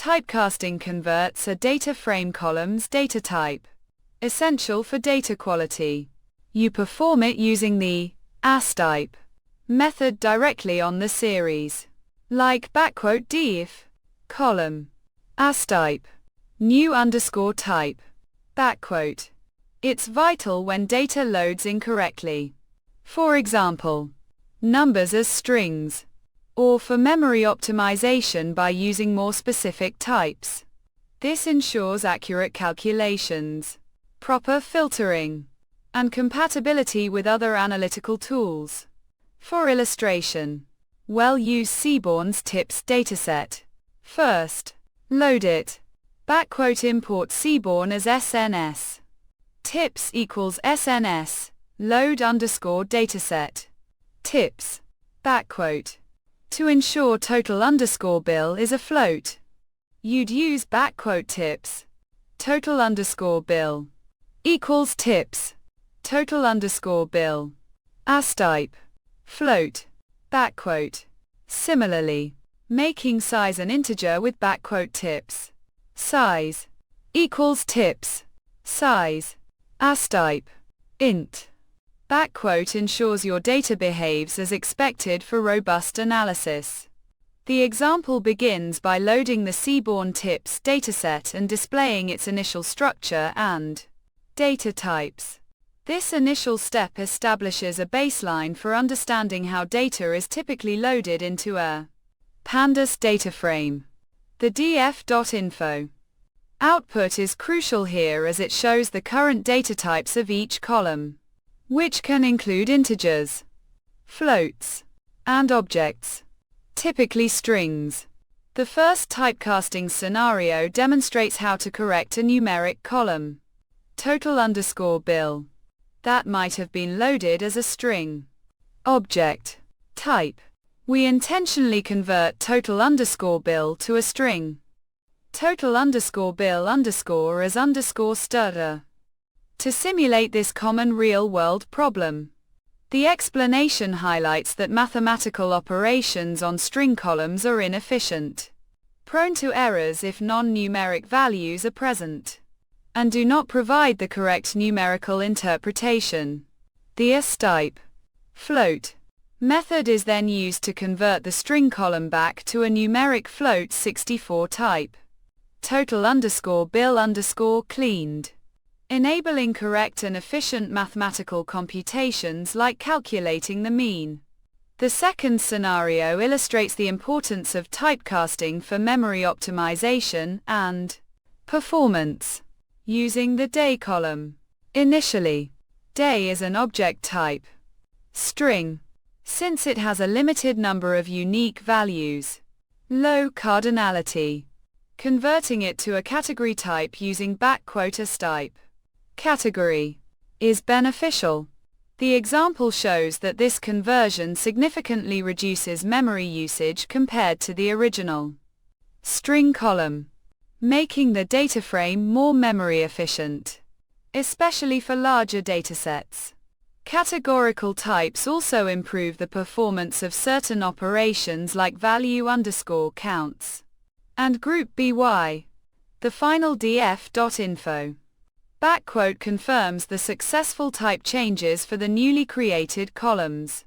Typecasting converts a data frame column's data type, essential for data quality. You perform it using the ASType method directly on the series, like "def column ASType new underscore type". It's vital when data loads incorrectly. For example, numbers as strings, or for memory optimization by using more specific types. This ensures accurate calculations, proper filtering, and compatibility with other analytical tools. For illustration, we'll use Seaborn's TIPS dataset. First, load it. Import Seaborn as SNS. TIPS equals SNS, load underscore dataset. TIPS, to ensure total underscore bill is a float, you'd use TIPS, total underscore bill, equals TIPS, total underscore bill, ASType, float, Similarly, making size an integer with TIPS, size, equals TIPS, size, ASType, int. Ensures your data behaves as expected for robust analysis. The example begins by loading the Seaborn TIPS dataset and displaying its initial structure and data types. This initial step establishes a baseline for understanding how data is typically loaded into a pandas data frame. The df.info output is crucial here as it shows the current data types of each column, which can include integers, floats, and objects, typically strings. The first typecasting scenario demonstrates how to correct a numeric column, total underscore bill, that might have been loaded as a string. Object type. We intentionally convert total underscore bill to a string, total underscore bill underscore as underscore str, to simulate this common real-world problem. The explanation highlights that mathematical operations on string columns are inefficient, prone to errors if non-numeric values are present, and do not provide the correct numerical interpretation. The ASType float method is then used to convert the string column back to a numeric float 64 type, total underscore bill underscore cleaned, enabling correct and efficient mathematical computations like calculating the mean. The second scenario illustrates the importance of typecasting for memory optimization and performance. Using the day column. Initially, day is an object type, string, since it has a limited number of unique values, low cardinality. Converting it to a category type using ASType category is beneficial. The example shows that this conversion significantly reduces memory usage compared to the original string column, making the data frame more memory efficient, especially for larger datasets. Categorical types also improve the performance of certain operations like value underscore counts and group by. The final df.info confirms the successful type changes for the newly created columns.